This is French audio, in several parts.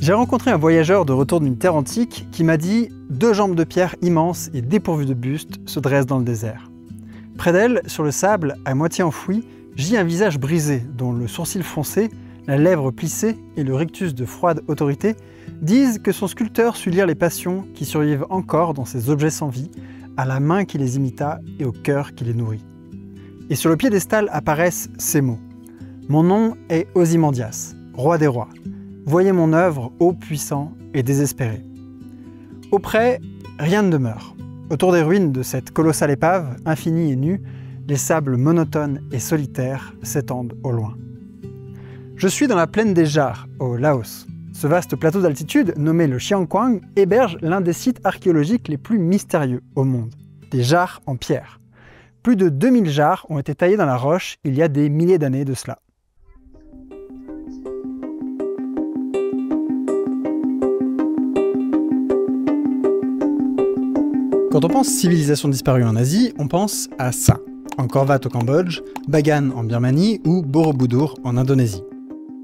J'ai rencontré un voyageur de retour d'une terre antique qui m'a dit « 2 jambes de pierre immenses et dépourvues de buste se dressent dans le désert. Près d'elle, sur le sable, à moitié enfoui, gît un visage brisé dont le sourcil froncé, la lèvre plissée et le rictus de froide autorité disent que son sculpteur sut lire les passions qui survivent encore dans ces objets sans vie, à la main qui les imita et au cœur qui les nourrit. » Et sur le piédestal apparaissent ces mots. « Mon nom est Ozymandias, roi des rois. Voyez mon œuvre, ô puissant et désespéré. » Auprès, rien ne demeure. Autour des ruines de cette colossale épave, infinie et nue, les sables monotones et solitaires s'étendent au loin. Je suis dans la plaine des Jars, au Laos. Ce vaste plateau d'altitude, nommé le Chiangkuang, héberge l'un des sites archéologiques les plus mystérieux au monde. Des jarres en pierre. Plus de 2000 jarres ont été taillées dans la roche il y a des milliers d'années de cela. Quand on pense civilisation disparue en Asie, on pense à ça. Angkor Wat au Cambodge, Bagan en Birmanie ou Borobudur en Indonésie.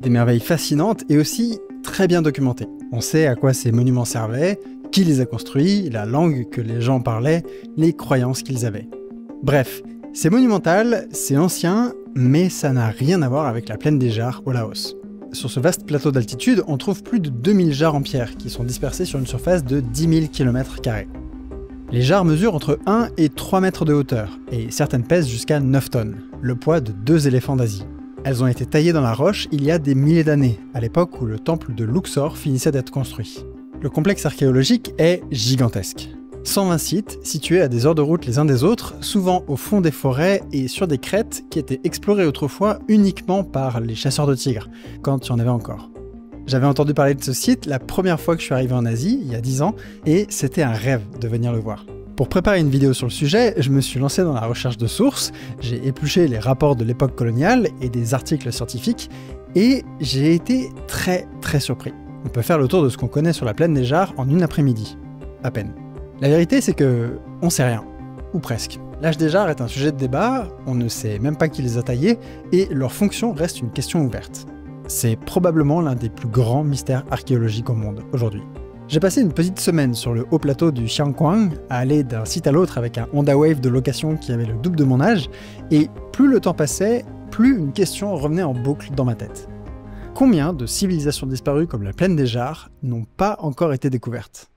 Des merveilles fascinantes et aussi très bien documentées. On sait à quoi ces monuments servaient, qui les a construits, la langue que les gens parlaient, les croyances qu'ils avaient. Bref, c'est monumental, c'est ancien, mais ça n'a rien à voir avec la plaine des Jars au Laos. Sur ce vaste plateau d'altitude, on trouve plus de 2000 jarres en pierre qui sont dispersées sur une surface de 10 000 km². Les jarres mesurent entre 1 et 3 mètres de hauteur, et certaines pèsent jusqu'à 9 tonnes, le poids de 2 éléphants d'Asie. Elles ont été taillées dans la roche il y a des milliers d'années, à l'époque où le temple de Luxor finissait d'être construit. Le complexe archéologique est gigantesque. 120 sites, situés à des heures de route les uns des autres, souvent au fond des forêts et sur des crêtes qui étaient explorées autrefois uniquement par les chasseurs de tigres, quand il y en avait encore. J'avais entendu parler de ce site la première fois que je suis arrivé en Asie, il y a 10 ans, et c'était un rêve de venir le voir. Pour préparer une vidéo sur le sujet, je me suis lancé dans la recherche de sources, j'ai épluché les rapports de l'époque coloniale et des articles scientifiques, et j'ai été très surpris. On peut faire le tour de ce qu'on connaît sur la plaine des Jars en une après-midi. À peine. La vérité, c'est que on sait rien. Ou presque. L'âge des jarres est un sujet de débat, on ne sait même pas qui les a taillés, et leur fonction reste une question ouverte. C'est probablement l'un des plus grands mystères archéologiques au monde aujourd'hui. J'ai passé une petite semaine sur le haut plateau du Chiangkuang, à aller d'un site à l'autre avec un Honda Wave de location qui avait le double de mon âge, et plus le temps passait, plus une question revenait en boucle dans ma tête. Combien de civilisations disparues comme la plaine des Jars n'ont pas encore été découvertes?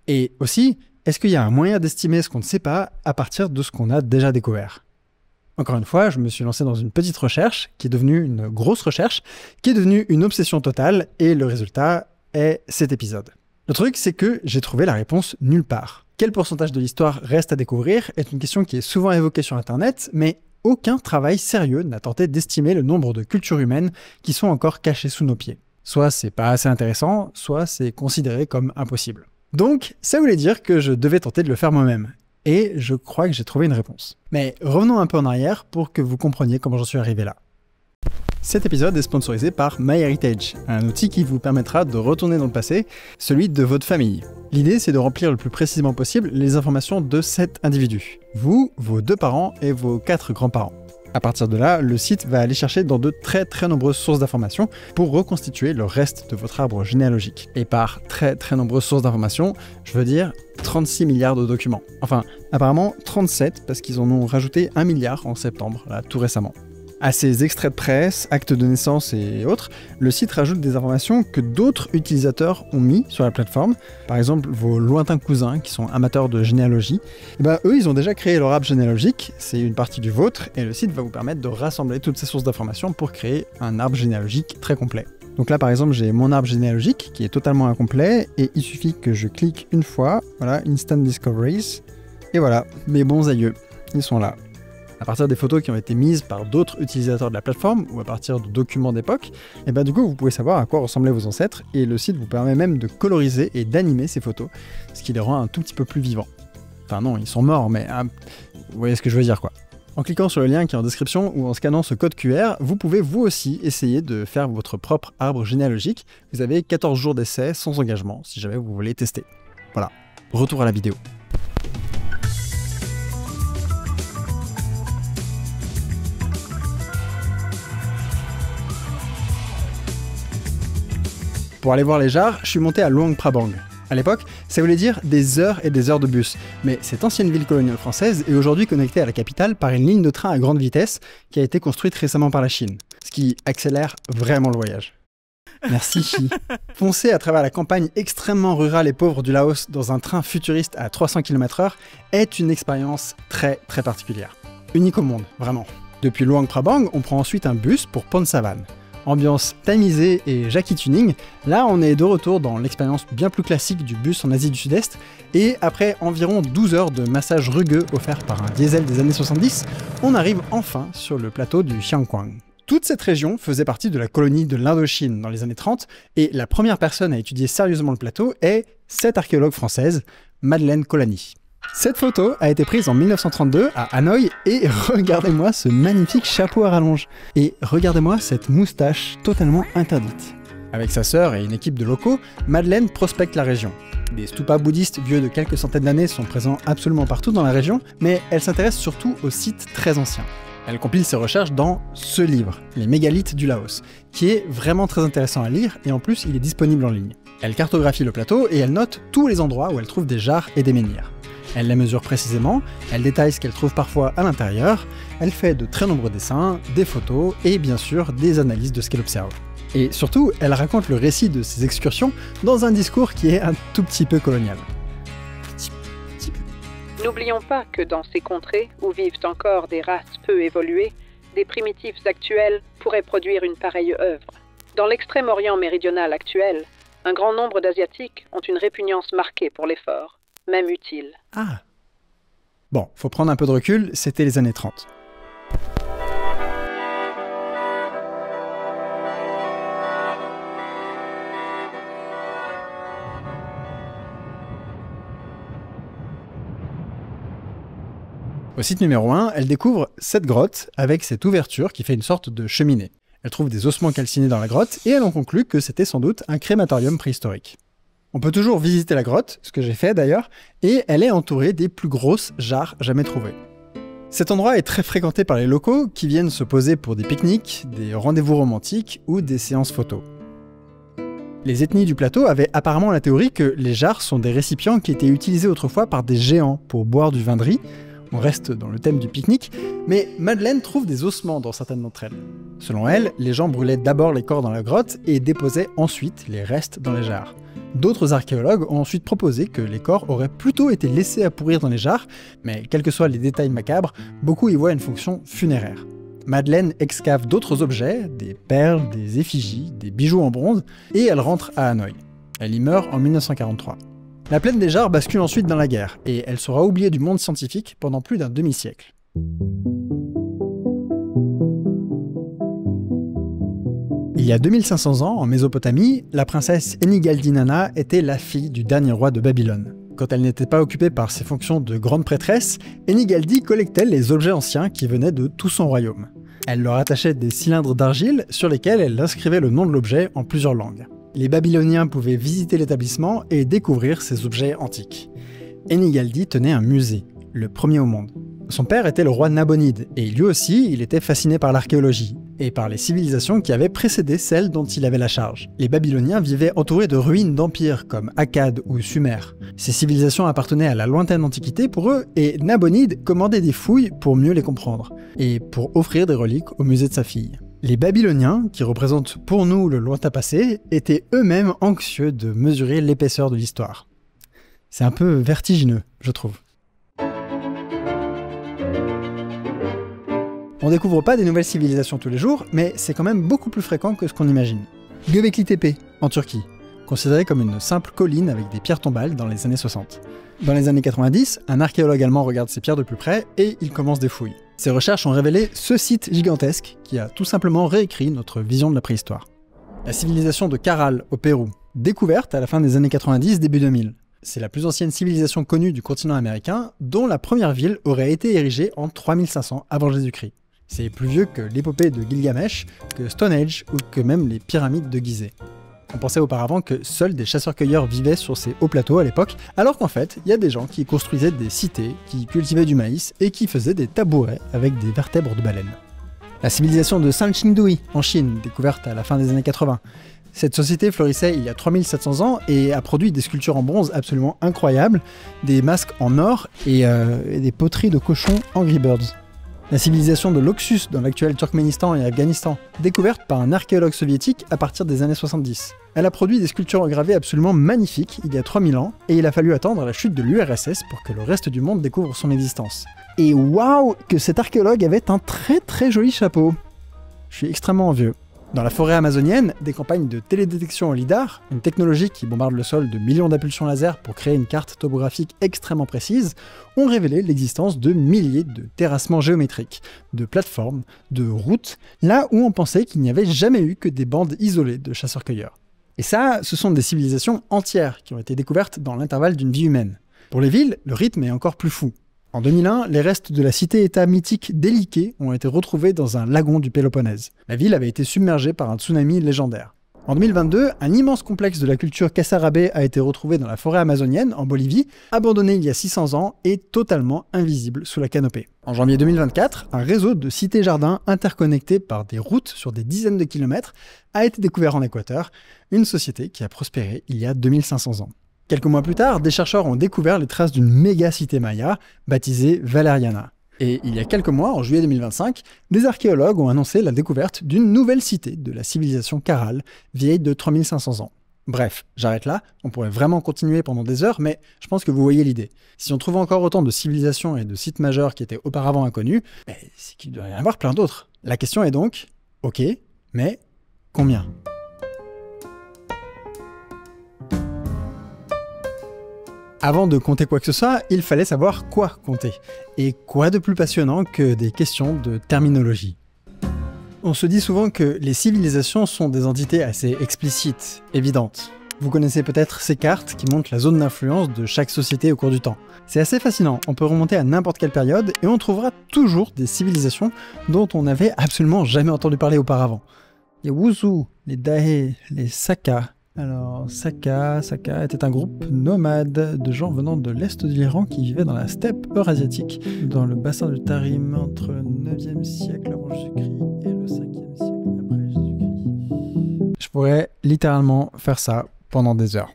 Et aussi, est-ce qu'il y a un moyen d'estimer ce qu'on ne sait pas à partir de ce qu'on a déjà découvert? Encore une fois, je me suis lancé dans une petite recherche, qui est devenue une grosse recherche, qui est devenue une obsession totale, et le résultat est cet épisode. Le truc, c'est que j'ai trouvé la réponse nulle part. Quel pourcentage de l'histoire reste à découvrir est une question qui est souvent évoquée sur Internet, mais aucun travail sérieux n'a tenté d'estimer le nombre de cultures humaines qui sont encore cachées sous nos pieds. Soit c'est pas assez intéressant, soit c'est considéré comme impossible. Donc, ça voulait dire que je devais tenter de le faire moi-même. Et je crois que j'ai trouvé une réponse. Mais revenons un peu en arrière pour que vous compreniez comment j'en suis arrivé là. Cet épisode est sponsorisé par MyHeritage, un outil qui vous permettra de retourner dans le passé, celui de votre famille. L'idée, c'est de remplir le plus précisément possible les informations de cet individu. Vous, vos 2 parents et vos 4 grands-parents. À partir de là, le site va aller chercher dans de très nombreuses sources d'informations pour reconstituer le reste de votre arbre généalogique. Et par très nombreuses sources d'informations, je veux dire 36 milliards de documents. Enfin, apparemment 37 parce qu'ils en ont rajouté 1 milliard en septembre, là, tout récemment. À ces extraits de presse, actes de naissance et autres, le site rajoute des informations que d'autres utilisateurs ont mis sur la plateforme. Par exemple, vos lointains cousins qui sont amateurs de généalogie, eux, ils ont déjà créé leur arbre généalogique, c'est une partie du vôtre, et le site va vous permettre de rassembler toutes ces sources d'informations pour créer un arbre généalogique très complet. Donc là, par exemple, j'ai mon arbre généalogique qui est totalement incomplet, et il suffit que je clique une fois, voilà, Instant Discoveries, et voilà, mes bons aïeux, ils sont là. À partir des photos qui ont été mises par d'autres utilisateurs de la plateforme ou à partir de documents d'époque, et du coup vous pouvez savoir à quoi ressemblaient vos ancêtres et le site vous permet même de coloriser et d'animer ces photos, ce qui les rend un tout petit peu plus vivants. Enfin non, ils sont morts, mais vous voyez ce que je veux dire quoi. En cliquant sur le lien qui est en description ou en scannant ce code QR, vous pouvez vous aussi essayer de faire votre propre arbre généalogique. Vous avez 14 jours d'essai sans engagement si jamais vous voulez tester. Voilà, retour à la vidéo. Pour aller voir les jarres, je suis monté à Luang Prabang. À l'époque, ça voulait dire des heures et des heures de bus, mais cette ancienne ville coloniale française est aujourd'hui connectée à la capitale par une ligne de train à grande vitesse qui a été construite récemment par la Chine, ce qui accélère vraiment le voyage. Merci Chi. Foncer à travers la campagne extrêmement rurale et pauvre du Laos dans un train futuriste à 300 km/h est une expérience très particulière. Unique au monde, vraiment. Depuis Luang Prabang, on prend ensuite un bus pour Phon Savan. Ambiance tamisée et Jackie Tuning, là on est de retour dans l'expérience bien plus classique du bus en Asie du Sud-Est, et après environ 12 heures de massage rugueux offert par un diesel des années 70, on arrive enfin sur le plateau du Xiangkwang. Toute cette région faisait partie de la colonie de l'Indochine dans les années 30, et la première personne à étudier sérieusement le plateau est cette archéologue française, Madeleine Colany. Cette photo a été prise en 1932 à Hanoï, et regardez-moi ce magnifique chapeau à rallonge. Et regardez-moi cette moustache totalement interdite. Avec sa sœur et une équipe de locaux, Madeleine prospecte la région. Des stupas bouddhistes vieux de quelques centaines d'années sont présents absolument partout dans la région, mais elle s'intéresse surtout aux sites très anciens. Elle compile ses recherches dans ce livre, Les mégalithes du Laos, qui est vraiment très intéressant à lire et en plus il est disponible en ligne. Elle cartographie le plateau et elle note tous les endroits où elle trouve des jarres et des menhirs. Elle les mesure précisément, elle détaille ce qu'elle trouve parfois à l'intérieur, elle fait de très nombreux dessins, des photos et bien sûr des analyses de ce qu'elle observe. Et surtout, elle raconte le récit de ses excursions dans un discours qui est un tout petit peu colonial. N'oublions pas que dans ces contrées où vivent encore des races peu évoluées, des primitifs actuels pourraient produire une pareille œuvre. Dans l'extrême-orient méridional actuel, un grand nombre d'Asiatiques ont une répugnance marquée pour l'effort, même utile. Ah. Bon, faut prendre un peu de recul, c'était les années 30. Au site numéro 1, elle découvre cette grotte avec cette ouverture qui fait une sorte de cheminée. Elle trouve des ossements calcinés dans la grotte et elle en conclut que c'était sans doute un crématorium préhistorique. On peut toujours visiter la grotte, ce que j'ai fait d'ailleurs, et elle est entourée des plus grosses jarres jamais trouvées. Cet endroit est très fréquenté par les locaux qui viennent se poser pour des pique-niques, des rendez-vous romantiques ou des séances photos. Les ethnies du plateau avaient apparemment la théorie que les jarres sont des récipients qui étaient utilisés autrefois par des géants pour boire du vin de riz. On reste dans le thème du pique-nique, mais Madeleine trouve des ossements dans certaines d'entre elles. Selon elle, les gens brûlaient d'abord les corps dans la grotte et déposaient ensuite les restes dans les jarres. D'autres archéologues ont ensuite proposé que les corps auraient plutôt été laissés à pourrir dans les jarres, mais quels que soient les détails macabres, beaucoup y voient une fonction funéraire. Madeleine excave d'autres objets, des perles, des effigies, des bijoux en bronze, et elle rentre à Hanoï. Elle y meurt en 1943. La plaine des jarres bascule ensuite dans la guerre, et elle sera oubliée du monde scientifique pendant plus d'un demi-siècle. Il y a 2500 ans, en Mésopotamie, la princesse Enigaldinana était la fille du dernier roi de Babylone. Quand elle n'était pas occupée par ses fonctions de grande prêtresse, Enigaldi collectait les objets anciens qui venaient de tout son royaume. Elle leur attachait des cylindres d'argile sur lesquels elle inscrivait le nom de l'objet en plusieurs langues. Les Babyloniens pouvaient visiter l'établissement et découvrir ces objets antiques. Enigaldi tenait un musée, le premier au monde. Son père était le roi Nabonide, et lui aussi, il était fasciné par l'archéologie, et par les civilisations qui avaient précédé celles dont il avait la charge. Les Babyloniens vivaient entourés de ruines d'empires comme Akkad ou Sumer. Ces civilisations appartenaient à la lointaine antiquité pour eux, et Nabonide commandait des fouilles pour mieux les comprendre, et pour offrir des reliques au musée de sa fille. Les Babyloniens, qui représentent pour nous le lointain passé, étaient eux-mêmes anxieux de mesurer l'épaisseur de l'histoire. C'est un peu vertigineux, je trouve. On découvre pas des nouvelles civilisations tous les jours, mais c'est quand même beaucoup plus fréquent que ce qu'on imagine. Göbekli Tepe, en Turquie, considéré comme une simple colline avec des pierres tombales dans les années 60. Dans les années 90, un archéologue allemand regarde ces pierres de plus près et il commence des fouilles. Ses recherches ont révélé ce site gigantesque qui a tout simplement réécrit notre vision de la préhistoire. La civilisation de Caral, au Pérou, découverte à la fin des années 90, début 2000. C'est la plus ancienne civilisation connue du continent américain, dont la première ville aurait été érigée en 3500 avant Jésus-Christ. C'est plus vieux que l'épopée de Gilgamesh, que Stonehenge ou que même les pyramides de Gizeh. On pensait auparavant que seuls des chasseurs-cueilleurs vivaient sur ces hauts plateaux à l'époque, alors qu'en fait, il y a des gens qui construisaient des cités, qui cultivaient du maïs et qui faisaient des tabourets avec des vertèbres de baleines. La civilisation de Sanxingdui, en Chine, découverte à la fin des années 80. Cette société florissait il y a 3700 ans et a produit des sculptures en bronze absolument incroyables, des masques en or et des poteries de cochons Angry Birds. La civilisation de l'Oxus dans l'actuel Turkménistan et Afghanistan, découverte par un archéologue soviétique à partir des années 70. Elle a produit des sculptures gravées absolument magnifiques il y a 3000 ans et il a fallu attendre la chute de l'URSS pour que le reste du monde découvre son existence. Et waouh, que cet archéologue avait un très joli chapeau. Je suis extrêmement envieux. Dans la forêt amazonienne, des campagnes de télédétection au lidar, une technologie qui bombarde le sol de millions d'impulsions laser pour créer une carte topographique extrêmement précise, ont révélé l'existence de milliers de terrassements géométriques, de plateformes, de routes, là où on pensait qu'il n'y avait jamais eu que des bandes isolées de chasseurs-cueilleurs. Et ça, ce sont des civilisations entières qui ont été découvertes dans l'intervalle d'une vie humaine. Pour les villes, le rythme est encore plus fou. En 2001, les restes de la cité-état mythique d'Éliké ont été retrouvés dans un lagon du Péloponnèse. La ville avait été submergée par un tsunami légendaire. En 2022, un immense complexe de la culture Cassarabé a été retrouvé dans la forêt amazonienne, en Bolivie, abandonné il y a 600 ans et totalement invisible sous la canopée. En janvier 2024, un réseau de cités-jardins interconnectés par des routes sur des dizaines de kilomètres a été découvert en Équateur, une société qui a prospéré il y a 2500 ans. Quelques mois plus tard, des chercheurs ont découvert les traces d'une méga-cité maya, baptisée Valeriana. Et il y a quelques mois, en juillet 2025, des archéologues ont annoncé la découverte d'une nouvelle cité de la civilisation Caral, vieille de 3500 ans. Bref, j'arrête là, on pourrait vraiment continuer pendant des heures, mais je pense que vous voyez l'idée. Si on trouve encore autant de civilisations et de sites majeurs qui étaient auparavant inconnus, c'est qu'il doit y en avoir plein d'autres. La question est donc, ok, mais combien ? Avant de compter quoi que ce soit, il fallait savoir quoi compter. Et quoi de plus passionnant que des questions de terminologie ? On se dit souvent que les civilisations sont des entités assez explicites, évidentes. Vous connaissez peut-être ces cartes qui montrent la zone d'influence de chaque société au cours du temps. C'est assez fascinant, on peut remonter à n'importe quelle période et on trouvera toujours des civilisations dont on n'avait absolument jamais entendu parler auparavant. Les Wuzu, les Dahe, les Saka. Alors, Saka était un groupe nomade de gens venant de l'est de l'Iran qui vivaient dans la steppe eurasiatique, dans le bassin du Tarim, entre le 9e siècle avant Jésus-Christ et le 5e siècle après Jésus-Christ. Je pourrais littéralement faire ça pendant des heures.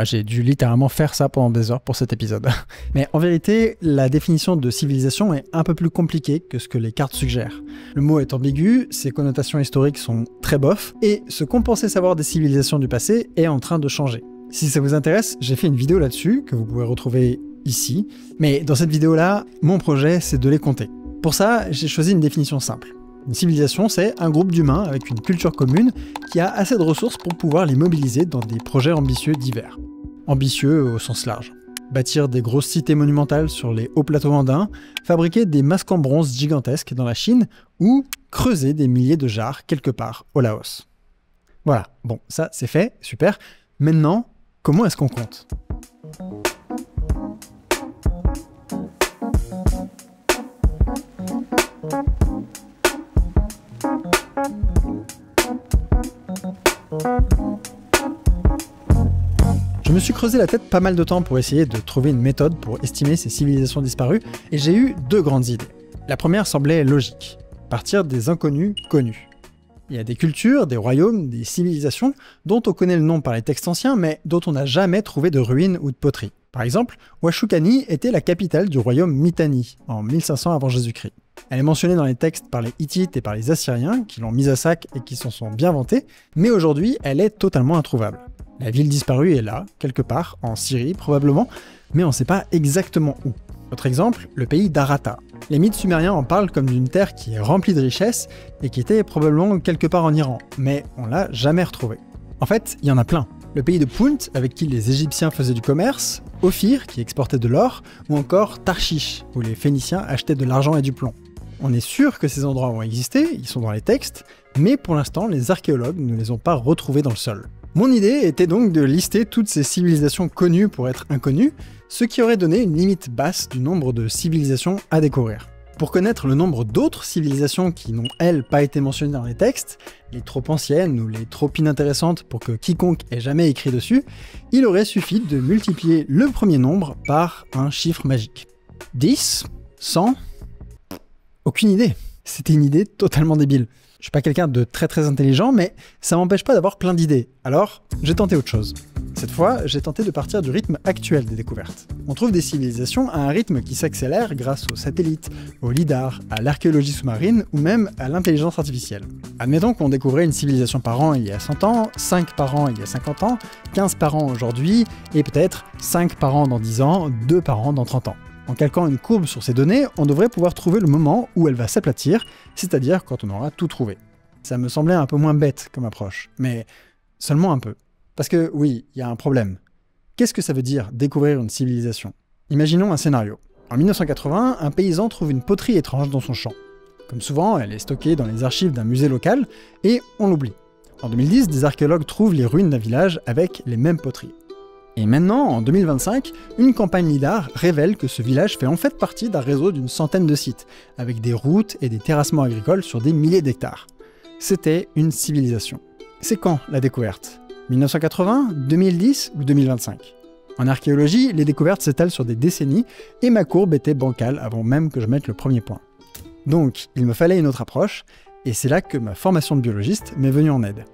J'ai dû littéralement faire ça pendant des heures pour cet épisode. Mais en vérité, la définition de civilisation est un peu plus compliquée que ce que les cartes suggèrent. Le mot est ambigu, ses connotations historiques sont très bofs, et ce qu'on pensait savoir des civilisations du passé est en train de changer. Si ça vous intéresse, j'ai fait une vidéo là-dessus, que vous pouvez retrouver ici. Mais dans cette vidéo-là, mon projet, c'est de les compter. Pour ça, j'ai choisi une définition simple. Une civilisation, c'est un groupe d'humains avec une culture commune qui a assez de ressources pour pouvoir les mobiliser dans des projets ambitieux divers. Ambitieux au sens large. Bâtir des grosses cités monumentales sur les hauts plateaux andins, fabriquer des masques en bronze gigantesques dans la Chine, ou creuser des milliers de jarres quelque part au Laos. Voilà, bon, ça c'est fait, super. Maintenant, comment est-ce qu'on compte ? Je me suis creusé la tête pas mal de temps pour essayer de trouver une méthode pour estimer ces civilisations disparues, et j'ai eu deux grandes idées. La première semblait logique, partir des inconnus connus. Il y a des cultures, des royaumes, des civilisations dont on connaît le nom par les textes anciens, mais dont on n'a jamais trouvé de ruines ou de poteries. Par exemple, Ouashoukhani était la capitale du royaume Mitanni, en 1500 avant Jésus-Christ. Elle est mentionnée dans les textes par les Hittites et par les Assyriens, qui l'ont mise à sac et qui s'en sont bien vantés, mais aujourd'hui, elle est totalement introuvable. La ville disparue est là, quelque part, en Syrie probablement, mais on ne sait pas exactement où. Autre exemple, le pays d'Arata. Les mythes sumériens en parlent comme d'une terre qui est remplie de richesses et qui était probablement quelque part en Iran, mais on l'a jamais retrouvée. En fait, il y en a plein. Le pays de Punt, avec qui les Égyptiens faisaient du commerce, Ophir, qui exportait de l'or, ou encore Tarshish, où les Phéniciens achetaient de l'argent et du plomb. On est sûr que ces endroits ont existé, ils sont dans les textes, mais pour l'instant, les archéologues ne les ont pas retrouvés dans le sol. Mon idée était donc de lister toutes ces civilisations connues pour être inconnues, ce qui aurait donné une limite basse du nombre de civilisations à découvrir. Pour connaître le nombre d'autres civilisations qui n'ont, elles, pas été mentionnées dans les textes, les trop anciennes ou les trop inintéressantes pour que quiconque ait jamais écrit dessus, il aurait suffi de multiplier le premier nombre par un chiffre magique. 10 ? 100 ? Aucune idée. C'était une idée totalement débile. Je suis pas quelqu'un de très intelligent, mais ça m'empêche pas d'avoir plein d'idées. Alors, j'ai tenté autre chose. Cette fois, j'ai tenté de partir du rythme actuel des découvertes. On trouve des civilisations à un rythme qui s'accélère grâce aux satellites, au lidar, à l'archéologie sous-marine ou même à l'intelligence artificielle. Admettons qu'on découvrait une civilisation par an il y a 100 ans, 5 par an il y a 50 ans, 15 par an aujourd'hui, et peut-être 5 par an dans 10 ans, 2 par an dans 30 ans. En calquant une courbe sur ces données, on devrait pouvoir trouver le moment où elle va s'aplatir, c'est-à-dire quand on aura tout trouvé. Ça me semblait un peu moins bête comme approche, mais seulement un peu. Parce que oui, il y a un problème. Qu'est-ce que ça veut dire découvrir une civilisation? Imaginons un scénario. En 1980, un paysan trouve une poterie étrange dans son champ. Comme souvent, elle est stockée dans les archives d'un musée local, et on l'oublie. En 2010, des archéologues trouvent les ruines d'un village avec les mêmes poteries. Et maintenant, en 2025, une campagne lidar révèle que ce village fait en fait partie d'un réseau d'une centaine de sites, avec des routes et des terrassements agricoles sur des milliers d'hectares. C'était une civilisation. C'est quand la découverte? 1980, 2010 ou 2025? En archéologie, les découvertes s'étalent sur des décennies et ma courbe était bancale avant même que je mette le premier point. Donc, il me fallait une autre approche, et c'est là que ma formation de biologiste m'est venue en aide.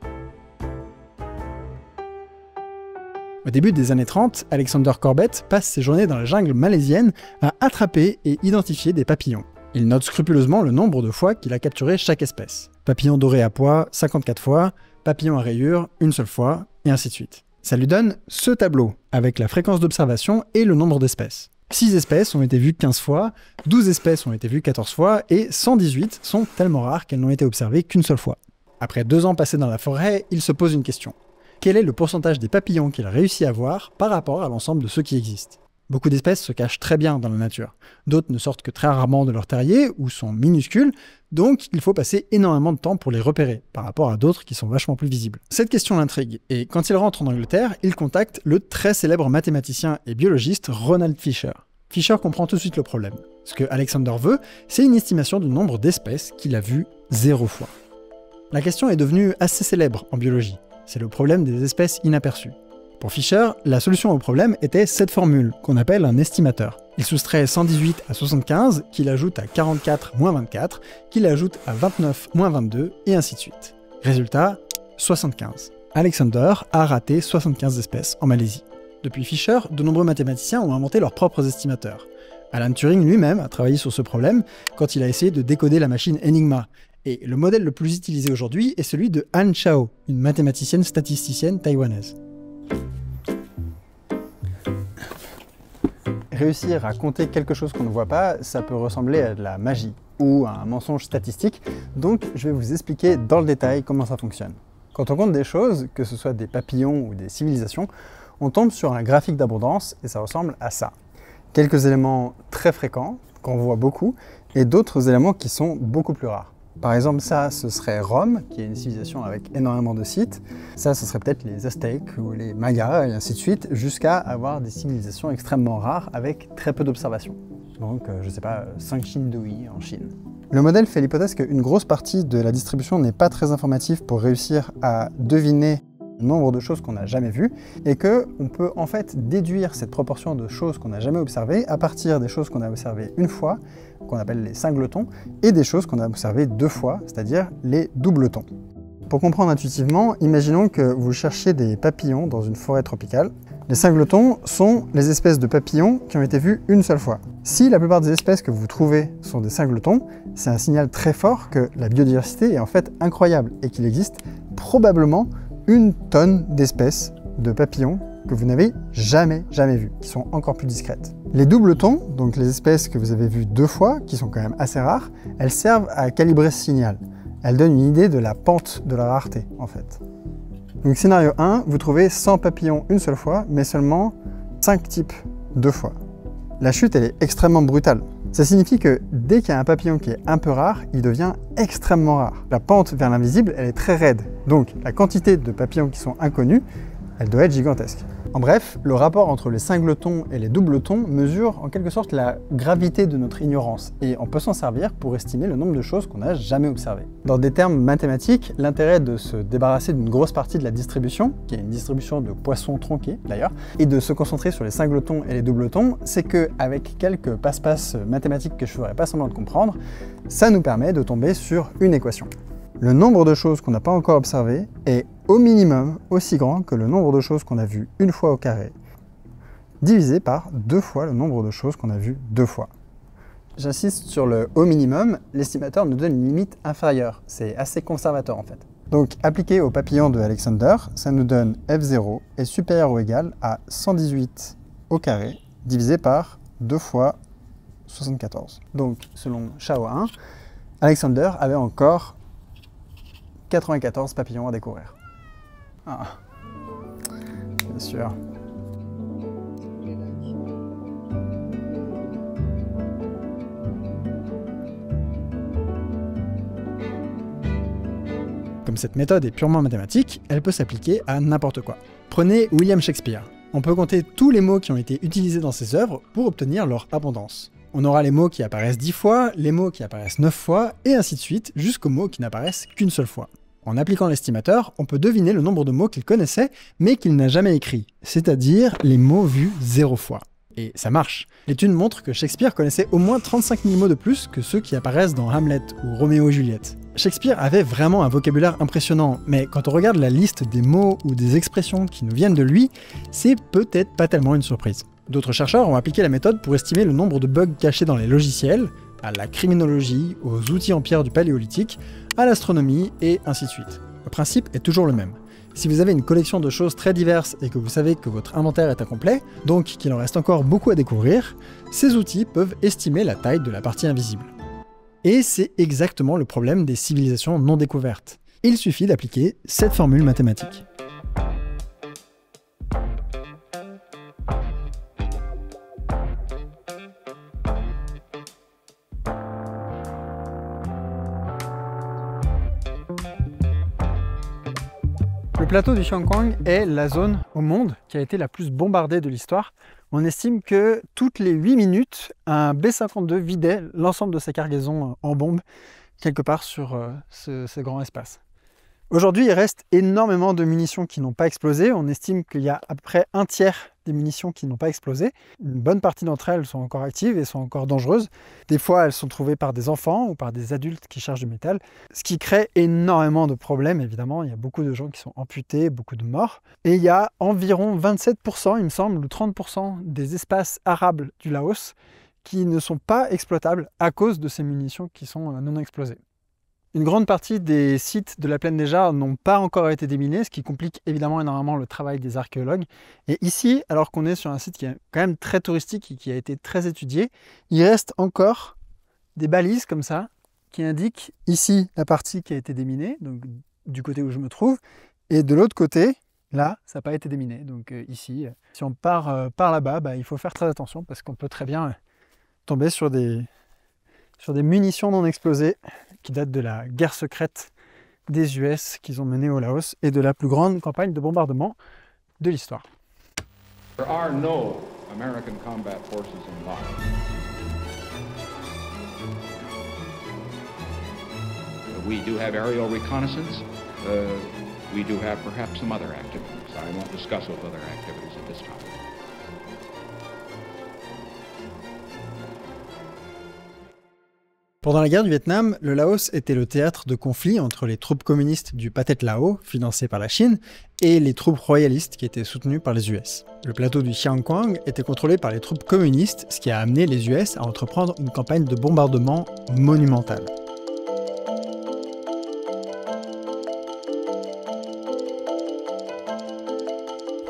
Au début des années 30, Alexander Corbett passe ses journées dans la jungle malaisienne à attraper et identifier des papillons. Il note scrupuleusement le nombre de fois qu'il a capturé chaque espèce. Papillon doré à pois, 54 fois, papillon à rayures, une seule fois, et ainsi de suite. Ça lui donne ce tableau, avec la fréquence d'observation et le nombre d'espèces. 6 espèces ont été vues 15 fois, 12 espèces ont été vues 14 fois, et 118 sont tellement rares qu'elles n'ont été observées qu'une seule fois. Après 2 ans passés dans la forêt, il se pose une question. Quel est le pourcentage des papillons qu'il a réussi à voir par rapport à l'ensemble de ceux qui existent? Beaucoup d'espèces se cachent très bien dans la nature. D'autres ne sortent que très rarement de leur terrier ou sont minuscules, donc il faut passer énormément de temps pour les repérer, par rapport à d'autres qui sont vachement plus visibles. Cette question l'intrigue, et quand il rentre en Angleterre, il contacte le très célèbre mathématicien et biologiste Ronald Fisher. Fisher comprend tout de suite le problème. Ce que Alexander veut, c'est une estimation du nombre d'espèces qu'il a vues 0 fois. La question est devenue assez célèbre en biologie. C'est le problème des espèces inaperçues. Pour Fisher, la solution au problème était cette formule, qu'on appelle un estimateur. Il soustrait 118 à 75, qu'il ajoute à 44 moins 24, qu'il ajoute à 29 moins 22, et ainsi de suite. Résultat, 75. Alexander a raté 75 espèces en Malaisie. Depuis Fisher, de nombreux mathématiciens ont inventé leurs propres estimateurs. Alan Turing lui-même a travaillé sur ce problème quand il a essayé de décoder la machine Enigma. Et le modèle le plus utilisé aujourd'hui est celui de Han Chao, une mathématicienne statisticienne taïwanaise. Réussir à compter quelque chose qu'on ne voit pas, ça peut ressembler à de la magie ou à un mensonge statistique, donc je vais vous expliquer dans le détail comment ça fonctionne. Quand on compte des choses, que ce soit des papillons ou des civilisations, on tombe sur un graphique d'abondance et ça ressemble à ça. Quelques éléments très fréquents, qu'on voit beaucoup, et d'autres éléments qui sont beaucoup plus rares. Par exemple, ça, ce serait Rome, qui est une civilisation avec énormément de sites. Ça, ce serait peut-être les Aztèques ou les Mayas, et ainsi de suite, jusqu'à avoir des civilisations extrêmement rares avec très peu d'observations. Donc, je sais pas, 5 Chindouis en Chine. Le modèle fait l'hypothèse qu'une grosse partie de la distribution n'est pas très informative pour réussir à deviner le nombre de choses qu'on n'a jamais vues, et qu'on peut en fait déduire cette proportion de choses qu'on n'a jamais observées à partir des choses qu'on a observées une fois, qu'on appelle les singletons, et des choses qu'on a observées 2 fois, c'est-à-dire les doubletons. Pour comprendre intuitivement, imaginons que vous cherchiez des papillons dans une forêt tropicale. Les singletons sont les espèces de papillons qui ont été vues une seule fois. Si la plupart des espèces que vous trouvez sont des singletons, c'est un signal très fort que la biodiversité est en fait incroyable et qu'il existe probablement 1 tonne d'espèces de papillons que vous n'avez jamais vues, qui sont encore plus discrètes. Les doubletons, donc les espèces que vous avez vues 2 fois, qui sont quand même assez rares, elles servent à calibrer ce signal. Elles donnent une idée de la pente de la rareté, en fait. Donc scénario 1, vous trouvez 100 papillons une seule fois, mais seulement 5 types 2 fois. La chute, elle est extrêmement brutale. Ça signifie que dès qu'il y a un papillon qui est un peu rare, il devient extrêmement rare. La pente vers l'invisible, elle est très raide. Donc la quantité de papillons qui sont inconnus, elle doit être gigantesque. En bref, le rapport entre les singletons et les doubletons mesure en quelque sorte la gravité de notre ignorance, et on peut s'en servir pour estimer le nombre de choses qu'on n'a jamais observées. Dans des termes mathématiques, l'intérêt de se débarrasser d'une grosse partie de la distribution, qui est une distribution de poissons tronqués d'ailleurs, et de se concentrer sur les singletons et les doubletons, c'est qu'avec quelques passe-passe mathématiques que je ne ferai pas semblant de comprendre, ça nous permet de tomber sur une équation. Le nombre de choses qu'on n'a pas encore observées est au minimum aussi grand que le nombre de choses qu'on a vues une fois au carré, divisé par 2 fois le nombre de choses qu'on a vues 2 fois. J'insiste sur le au minimum, l'estimateur nous donne une limite inférieure. C'est assez conservateur en fait. Donc appliqué au papillon de Alexander, ça nous donne f0 est supérieur ou égal à 118 au carré, divisé par 2 fois 74. Donc selon Shao 1, Alexander avait encore 94 papillons à découvrir. Ah, bien sûr. Comme cette méthode est purement mathématique, elle peut s'appliquer à n'importe quoi. Prenez William Shakespeare. On peut compter tous les mots qui ont été utilisés dans ses œuvres pour obtenir leur abondance. On aura les mots qui apparaissent 10 fois, les mots qui apparaissent 9 fois, et ainsi de suite, jusqu'aux mots qui n'apparaissent qu'une seule fois. En appliquant l'estimateur, on peut deviner le nombre de mots qu'il connaissait, mais qu'il n'a jamais écrits, c'est-à-dire les mots vus 0 fois. Et ça marche. L'étude montre que Shakespeare connaissait au moins 35 000 mots de plus que ceux qui apparaissent dans Hamlet ou Roméo et Juliette. Shakespeare avait vraiment un vocabulaire impressionnant, mais quand on regarde la liste des mots ou des expressions qui nous viennent de lui, c'est peut-être pas tellement une surprise. D'autres chercheurs ont appliqué la méthode pour estimer le nombre de bugs cachés dans les logiciels, à la criminologie, aux outils en pierre du Paléolithique, à l'astronomie et ainsi de suite. Le principe est toujours le même. Si vous avez une collection de choses très diverses et que vous savez que votre inventaire est incomplet, donc qu'il en reste encore beaucoup à découvrir, ces outils peuvent estimer la taille de la partie invisible. Et c'est exactement le problème des civilisations non découvertes. Il suffit d'appliquer cette formule mathématique. Le plateau du Xiangkhouang est la zone au monde qui a été la plus bombardée de l'histoire. On estime que toutes les 8 minutes, un B-52 vidait l'ensemble de sa cargaison en bombes quelque part sur ce grand espace. Aujourd'hui, il reste énormément de munitions qui n'ont pas explosé. On estime qu'il y a à peu près un tiers des munitions qui n'ont pas explosé. Une bonne partie d'entre elles sont encore actives et sont encore dangereuses. Des fois, elles sont trouvées par des enfants ou par des adultes qui chargent du métal, ce qui crée énormément de problèmes, évidemment. Il y a beaucoup de gens qui sont amputés, beaucoup de morts. Et il y a environ 27%, il me semble, ou 30% des espaces arables du Laos qui ne sont pas exploitables à cause de ces munitions qui sont non explosées. Une grande partie des sites de la plaine des Jarres n'ont pas encore été déminés, ce qui complique évidemment énormément le travail des archéologues. Et ici, alors qu'on est sur un site qui est quand même très touristique et qui a été très étudié, il reste encore des balises comme ça qui indiquent ici la partie qui a été déminée, donc du côté où je me trouve, et de l'autre côté, là, ça n'a pas été déminé. Donc ici, si on part par là-bas, il faut faire très attention parce qu'on peut très bien tomber sur des munitions non explosées qui datent de la guerre secrète des US qu'ils ont menée au Laos et de la plus grande campagne de bombardement de l'histoire. There are no American combat forces in Laos. We do have aerial reconnaissance. We do have perhaps some other activities. I won't discuss those other activities at this time. Pendant la guerre du Vietnam, le Laos était le théâtre de conflits entre les troupes communistes du Pathet Lao, financées par la Chine, et les troupes royalistes qui étaient soutenues par les US. Le plateau du Xiangkhouang était contrôlé par les troupes communistes, ce qui a amené les US à entreprendre une campagne de bombardement monumentale.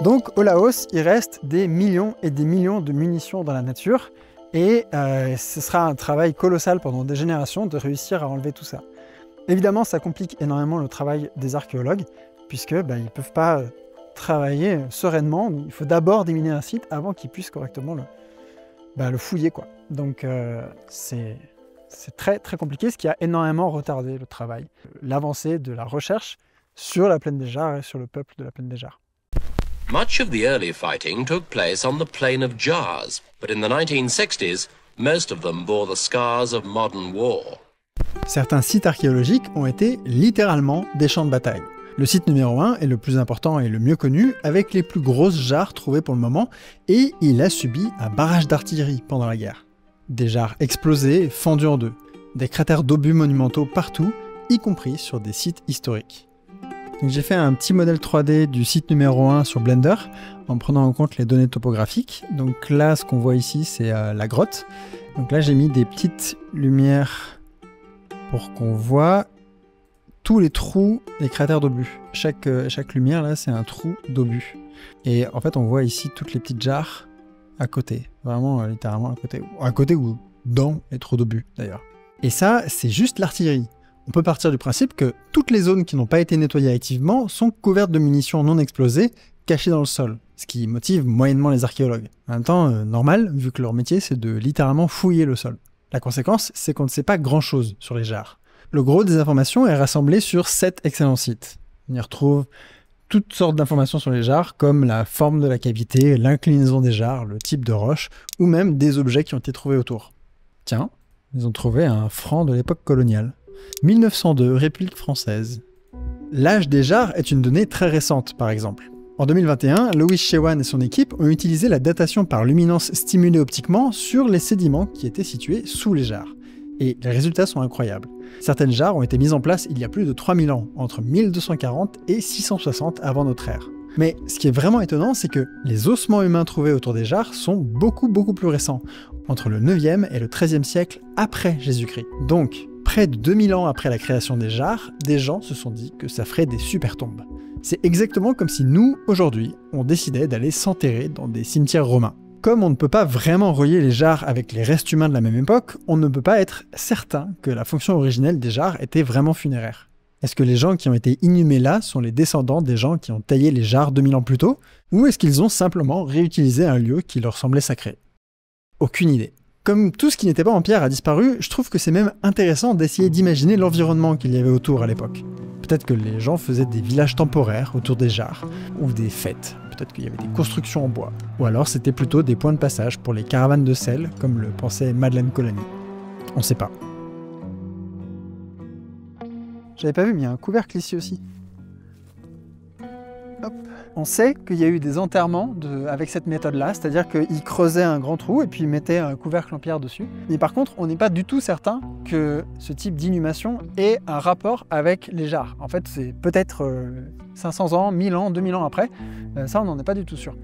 Donc au Laos, il reste des millions et des millions de munitions dans la nature, et ce sera un travail colossal pendant des générations de réussir à enlever tout ça. Évidemment, ça complique énormément le travail des archéologues, puisque ils ne peuvent pas travailler sereinement. Il faut d'abord déminer un site avant qu'ils puissent correctement le fouiller, quoi. Donc c'est très très compliqué, ce qui a énormément retardé le travail, l'avancée de la recherche sur la plaine des Jarres et sur le peuple de la plaine des Jarres. Much of the early fighting took place on the plain of Jars, but in the 1960s, most of them bore the scars of modern war. Certains sites archéologiques ont été littéralement des champs de bataille. Le site numéro 1 est le plus important et le mieux connu, avec les plus grosses jarres trouvées pour le moment, et il a subi un barrage d'artillerie pendant la guerre. Des jarres explosées, fendues en deux. Des cratères d'obus monumentaux partout, y compris sur des sites historiques. Donc j'ai fait un petit modèle 3D du site numéro 1 sur Blender, en prenant en compte les données topographiques. Donc là, ce qu'on voit ici, c'est la grotte. Donc là, j'ai mis des petites lumières pour qu'on voit tous les trous des cratères d'obus. Chaque lumière, là, c'est un trou d'obus. Et en fait, on voit ici toutes les petites jarres à côté. Vraiment, littéralement à côté. À côté ou dans les trous d'obus, d'ailleurs. Et ça, c'est juste l'artillerie. On peut partir du principe que toutes les zones qui n'ont pas été nettoyées activement sont couvertes de munitions non explosées cachées dans le sol, ce qui motive moyennement les archéologues. En même temps, normal, vu que leur métier c'est de littéralement fouiller le sol. La conséquence, c'est qu'on ne sait pas grand-chose sur les jarres. Le gros des informations est rassemblé sur 7 excellents sites. On y retrouve toutes sortes d'informations sur les jarres, comme la forme de la cavité, l'inclinaison des jarres, le type de roche, ou même des objets qui ont été trouvés autour. Tiens, ils ont trouvé un franc de l'époque coloniale. 1902, République française. L'âge des jarres est une donnée très récente, par exemple. En 2021, Louis Shewan et son équipe ont utilisé la datation par luminance stimulée optiquement sur les sédiments qui étaient situés sous les jarres. Et les résultats sont incroyables. Certaines jarres ont été mises en place il y a plus de 3000 ans, entre 1240 et 660 avant notre ère. Mais ce qui est vraiment étonnant, c'est que les ossements humains trouvés autour des jarres sont beaucoup plus récents, entre le 9e et le 13e siècle après Jésus-Christ. Donc, près de 2000 ans après la création des jarres, des gens se sont dit que ça ferait des super tombes. C'est exactement comme si nous, aujourd'hui, on décidait d'aller s'enterrer dans des cimetières romains. Comme on ne peut pas vraiment relier les jarres avec les restes humains de la même époque, on ne peut pas être certain que la fonction originelle des jarres était vraiment funéraire. Est-ce que les gens qui ont été inhumés là sont les descendants des gens qui ont taillé les jarres 2000 ans plus tôt? Ou est-ce qu'ils ont simplement réutilisé un lieu qui leur semblait sacré? Aucune idée. Comme tout ce qui n'était pas en pierre a disparu, je trouve que c'est même intéressant d'essayer d'imaginer l'environnement qu'il y avait autour à l'époque. Peut-être que les gens faisaient des villages temporaires autour des jarres, ou des fêtes. Peut-être qu'il y avait des constructions en bois. Ou alors c'était plutôt des points de passage pour les caravanes de sel, comme le pensait Madeleine Colany. On sait pas. J'avais pas vu, mais il y a un couvercle ici aussi. Hop. On sait qu'il y a eu des enterrements avec cette méthode-là, c'est-à-dire qu'ils creusaient un grand trou et puis ils mettaient un couvercle en pierre dessus. Mais par contre, on n'est pas du tout certain que ce type d'inhumation ait un rapport avec les jarres. En fait, c'est peut-être 500 ans, 1000 ans, 2000 ans après. Ça, on n'en est pas du tout sûr.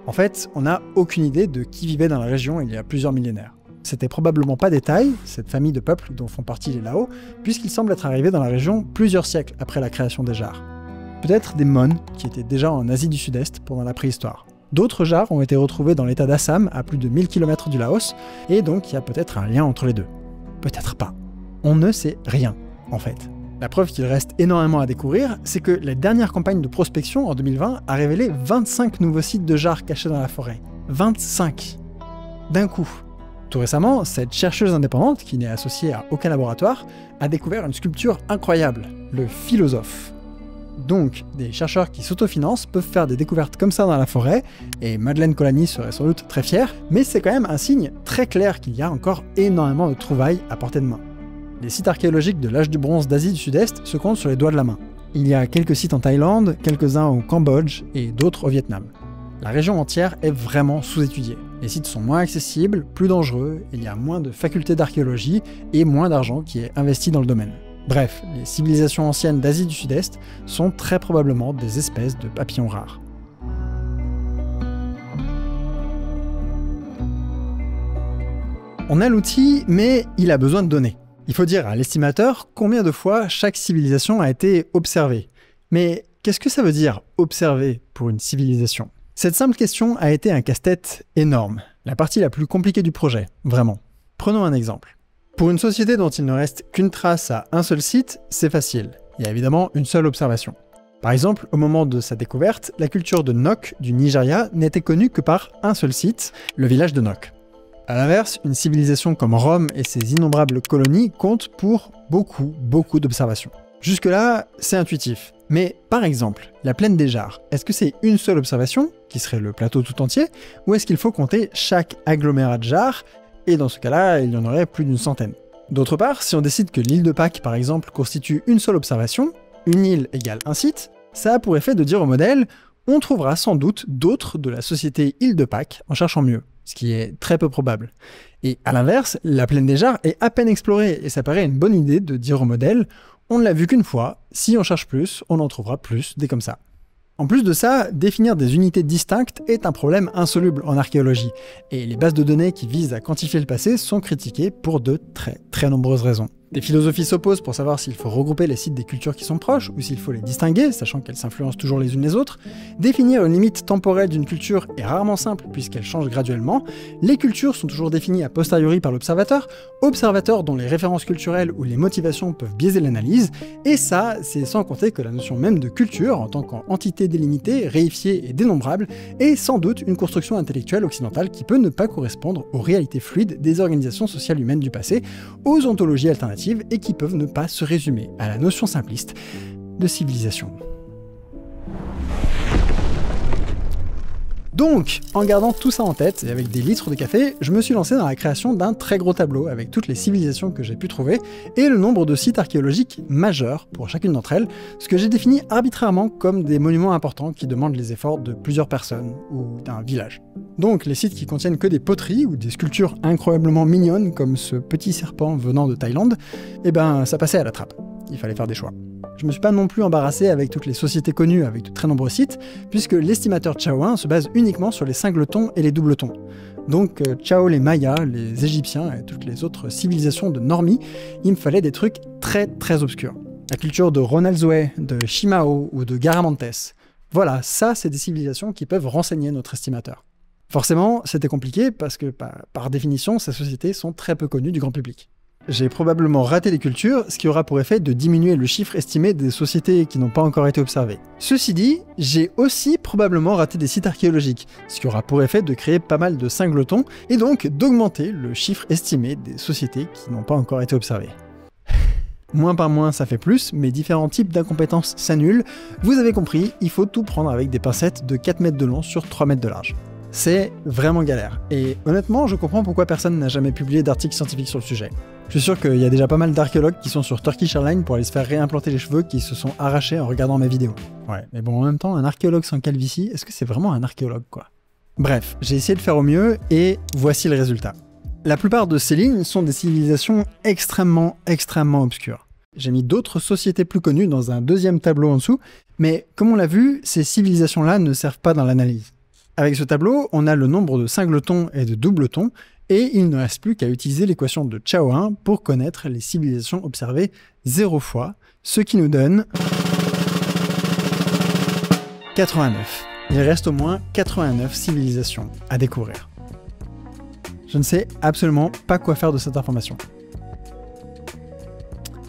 En fait, on n'a aucune idée de qui vivait dans la région il y a plusieurs millénaires. C'était probablement pas des Thaïs, cette famille de peuples dont font partie les Lao, puisqu'ils semblent être arrivés dans la région plusieurs siècles après la création des jarres. Peut-être des Mon, qui étaient déjà en Asie du Sud-Est pendant la préhistoire. D'autres jarres ont été retrouvées dans l'état d'Assam, à plus de 1000 km du Laos, et donc il y a peut-être un lien entre les deux. Peut-être pas. On ne sait rien, en fait. La preuve qu'il reste énormément à découvrir, c'est que la dernière campagne de prospection, en 2020, a révélé 25 nouveaux sites de jarres cachés dans la forêt. 25 d'un coup. Tout récemment, cette chercheuse indépendante, qui n'est associée à aucun laboratoire, a découvert une sculpture incroyable, le philosophe. Donc, des chercheurs qui s'autofinancent peuvent faire des découvertes comme ça dans la forêt, et Madeleine Colany serait sans doute très fière, mais c'est quand même un signe très clair qu'il y a encore énormément de trouvailles à portée de main. Les sites archéologiques de l'âge du bronze d'Asie du Sud-Est se comptent sur les doigts de la main. Il y a quelques sites en Thaïlande, quelques-uns au Cambodge et d'autres au Vietnam. La région entière est vraiment sous-étudiée. Les sites sont moins accessibles, plus dangereux, il y a moins de facultés d'archéologie et moins d'argent qui est investi dans le domaine. Bref, les civilisations anciennes d'Asie du Sud-Est sont très probablement des espèces de papillons rares. On a l'outil, mais il a besoin de données. Il faut dire à l'estimateur combien de fois chaque civilisation a été observée. Mais qu'est-ce que ça veut dire « observer » pour une civilisation ? Cette simple question a été un casse-tête énorme, la partie la plus compliquée du projet, vraiment. Prenons un exemple. Pour une société dont il ne reste qu'une trace à un seul site, c'est facile. Il y a évidemment une seule observation. Par exemple, au moment de sa découverte, la culture de Nok du Nigeria n'était connue que par un seul site, le village de Nok. A l'inverse, une civilisation comme Rome et ses innombrables colonies comptent pour beaucoup d'observations. Jusque-là, c'est intuitif. Mais par exemple, la plaine des Jars, est-ce que c'est une seule observation, qui serait le plateau tout entier, ou est-ce qu'il faut compter chaque agglomérat de Jars, et dans ce cas-là, il y en aurait plus d'une centaine? D'autre part, si on décide que l'île de Pâques, par exemple, constitue une seule observation, une île égale un site, ça a pour effet de dire au modèle « on trouvera sans doute d'autres de la société île de Pâques en cherchant mieux », ce qui est très peu probable. Et à l'inverse, la plaine des Jars est à peine explorée, et ça paraît une bonne idée de dire au modèle « on ne l'a vu qu'une fois, si on cherche plus, on en trouvera plus, des comme ça ». En plus de ça, définir des unités distinctes est un problème insoluble en archéologie, et les bases de données qui visent à quantifier le passé sont critiquées pour de très nombreuses raisons. Des philosophies s'opposent pour savoir s'il faut regrouper les sites des cultures qui sont proches, ou s'il faut les distinguer, sachant qu'elles s'influencent toujours les unes les autres. Définir une limite temporelle d'une culture est rarement simple, puisqu'elle change graduellement. Les cultures sont toujours définies a posteriori par l'observateur, observateur dont les références culturelles ou les motivations peuvent biaiser l'analyse, et ça, c'est sans compter que la notion même de culture, en tant qu'entité délimitée, réifiée et dénombrable, est sans doute une construction intellectuelle occidentale qui peut ne pas correspondre aux réalités fluides des organisations sociales humaines du passé, aux ontologies alternatives, et qui peuvent ne pas se résumer à la notion simpliste de civilisation. Donc, en gardant tout ça en tête, et avec des litres de café, je me suis lancé dans la création d'un très gros tableau avec toutes les civilisations que j'ai pu trouver, et le nombre de sites archéologiques majeurs pour chacune d'entre elles, ce que j'ai défini arbitrairement comme des monuments importants qui demandent les efforts de plusieurs personnes, ou d'un village. Donc les sites qui contiennent que des poteries ou des sculptures incroyablement mignonnes comme ce petit serpent venant de Thaïlande, eh ben ça passait à la trappe. Il fallait faire des choix. Je me suis pas non plus embarrassé avec toutes les sociétés connues avec de très nombreux sites, puisque l'estimateur Chaoin se base uniquement sur les singletons et les doubletons. Donc ciao les Mayas, les Égyptiens et toutes les autres civilisations de Normie, il me fallait des trucs très obscurs. La culture de Ronalzoé, de Shimao ou de Garamantes. Voilà, ça c'est des civilisations qui peuvent renseigner notre estimateur. Forcément, c'était compliqué parce que, par définition, ces sociétés sont très peu connues du grand public. J'ai probablement raté des cultures, ce qui aura pour effet de diminuer le chiffre estimé des sociétés qui n'ont pas encore été observées. Ceci dit, j'ai aussi probablement raté des sites archéologiques, ce qui aura pour effet de créer pas mal de singletons, et donc d'augmenter le chiffre estimé des sociétés qui n'ont pas encore été observées. Moins par moins, ça fait plus, mais différents types d'incompétences s'annulent. Vous avez compris, il faut tout prendre avec des pincettes de 4 mètres de long sur 3 mètres de large. C'est vraiment galère. Et honnêtement, je comprends pourquoi personne n'a jamais publié d'article scientifique sur le sujet. Je suis sûr qu'il y a déjà pas mal d'archéologues qui sont sur Turkish Airlines pour aller se faire réimplanter les cheveux qui se sont arrachés en regardant mes vidéos. Ouais, mais bon, en même temps, un archéologue sans calvitie, est-ce que c'est vraiment un archéologue, quoi? Bref, j'ai essayé de faire au mieux, et voici le résultat. La plupart de ces lignes sont des civilisations extrêmement obscures. J'ai mis d'autres sociétés plus connues dans un deuxième tableau en dessous, mais comme on l'a vu, ces civilisations-là ne servent pas dans l'analyse. Avec ce tableau, on a le nombre de singletons et de doubletons, et il ne reste plus qu'à utiliser l'équation de Chaoin pour connaître les civilisations observées 0 fois, ce qui nous donne 89. Il reste au moins 89 civilisations à découvrir. Je ne sais absolument pas quoi faire de cette information.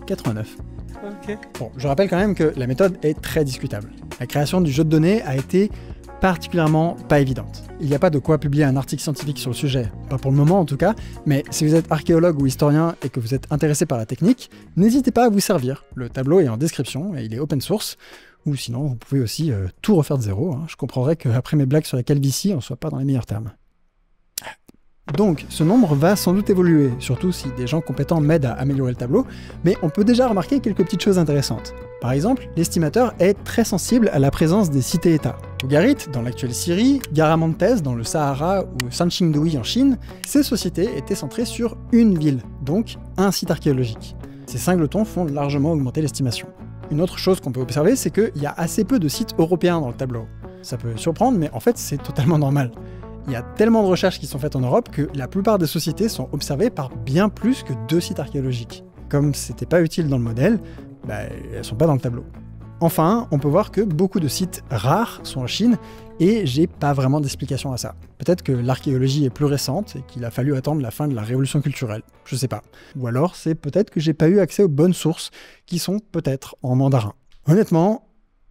89. Ok. Bon, je rappelle quand même que la méthode est très discutable. La création du jeu de données a été particulièrement pas évidente. Il n'y a pas de quoi publier un article scientifique sur le sujet, pas pour le moment en tout cas, mais si vous êtes archéologue ou historien et que vous êtes intéressé par la technique, n'hésitez pas à vous servir. Le tableau est en description et il est open source, ou sinon vous pouvez aussi tout refaire de zéro. Je comprendrais qu'après mes blagues sur la calvitie, on soit pas dans les meilleurs termes. Donc, ce nombre va sans doute évoluer, surtout si des gens compétents m'aident à améliorer le tableau, mais on peut déjà remarquer quelques petites choses intéressantes. Par exemple, l'estimateur est très sensible à la présence des cités-États. Ugarit, dans l'actuelle Syrie, Garamantes, dans le Sahara, ou Sanxingdui en Chine, ces sociétés étaient centrées sur une ville, donc un site archéologique. Ces singletons font largement augmenter l'estimation. Une autre chose qu'on peut observer, c'est qu'il y a assez peu de sites européens dans le tableau. Ça peut surprendre, mais en fait c'est totalement normal. Il y a tellement de recherches qui sont faites en Europe que la plupart des sociétés sont observées par bien plus que 2 sites archéologiques. Comme c'était pas utile dans le modèle, elles sont pas dans le tableau. Enfin, on peut voir que beaucoup de sites rares sont en Chine, et j'ai pas vraiment d'explication à ça. Peut-être que l'archéologie est plus récente et qu'il a fallu attendre la fin de la révolution culturelle, je sais pas. Ou alors c'est peut-être que j'ai pas eu accès aux bonnes sources, qui sont peut-être en mandarin. Honnêtement,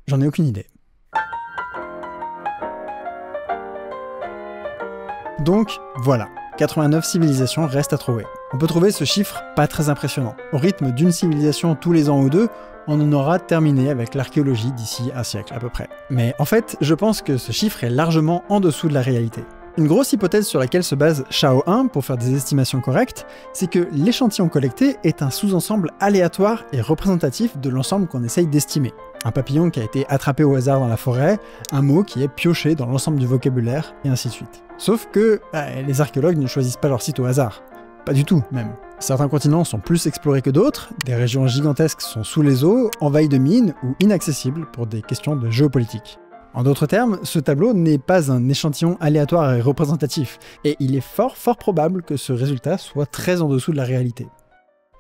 j'en ai aucune idée. Donc voilà, 89 civilisations restent à trouver. On peut trouver ce chiffre pas très impressionnant. Au rythme d'une civilisation tous les ans ou deux, on en aura terminé avec l'archéologie d'ici un siècle à peu près. Mais en fait, je pense que ce chiffre est largement en dessous de la réalité. Une grosse hypothèse sur laquelle se base Shao1 pour faire des estimations correctes, c'est que l'échantillon collecté est un sous-ensemble aléatoire et représentatif de l'ensemble qu'on essaye d'estimer. Un papillon qui a été attrapé au hasard dans la forêt, un mot qui est pioché dans l'ensemble du vocabulaire, et ainsi de suite. Sauf que les archéologues ne choisissent pas leur site au hasard. Pas du tout, même. Certains continents sont plus explorés que d'autres, des régions gigantesques sont sous les eaux, envahies de mines ou inaccessibles pour des questions de géopolitique. En d'autres termes, ce tableau n'est pas un échantillon aléatoire et représentatif, et il est fort probable que ce résultat soit très en dessous de la réalité.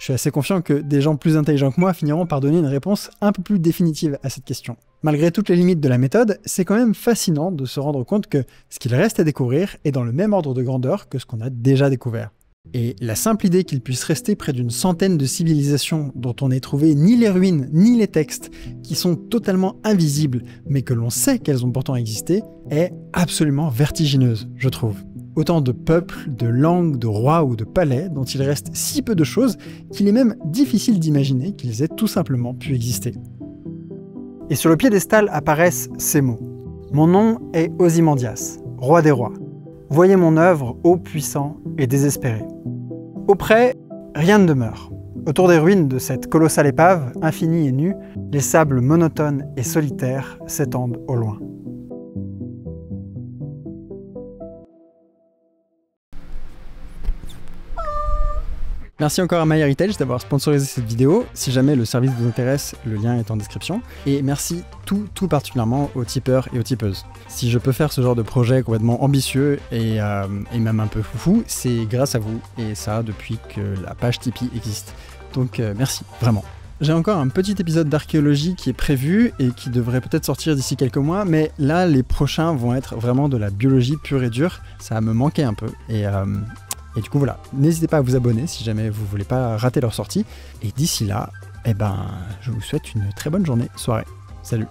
Je suis assez confiant que des gens plus intelligents que moi finiront par donner une réponse un peu plus définitive à cette question. Malgré toutes les limites de la méthode, c'est quand même fascinant de se rendre compte que ce qu'il reste à découvrir est dans le même ordre de grandeur que ce qu'on a déjà découvert. Et la simple idée qu'il puisse rester près d'une centaine de civilisations dont on n'ait trouvé ni les ruines ni les textes, qui sont totalement invisibles, mais que l'on sait qu'elles ont pourtant existé, est absolument vertigineuse, je trouve. Autant de peuples, de langues, de rois ou de palais dont il reste si peu de choses qu'il est même difficile d'imaginer qu'ils aient tout simplement pu exister. Et sur le piédestal apparaissent ces mots. Mon nom est Ozymandias, roi des rois. Voyez mon œuvre, ô puissant et désespéré. Auprès, rien ne demeure. Autour des ruines de cette colossale épave, infinie et nue, les sables monotones et solitaires s'étendent au loin. Merci encore à MyHeritage d'avoir sponsorisé cette vidéo. Si jamais le service vous intéresse, le lien est en description. Et merci tout particulièrement aux tipeurs et aux tipeuses. Si je peux faire ce genre de projet complètement ambitieux et même un peu foufou, c'est grâce à vous, et ça depuis que la page Tipeee existe. Donc merci, vraiment. J'ai encore un petit épisode d'archéologie qui est prévu et qui devrait peut-être sortir d'ici quelques mois, mais là les prochains vont être vraiment de la biologie pure et dure. Ça va me manquer un peu, et du coup voilà, n'hésitez pas à vous abonner si jamais vous voulez pas rater leur sortie. Et d'ici là, je vous souhaite une très bonne journée, soirée. Salut!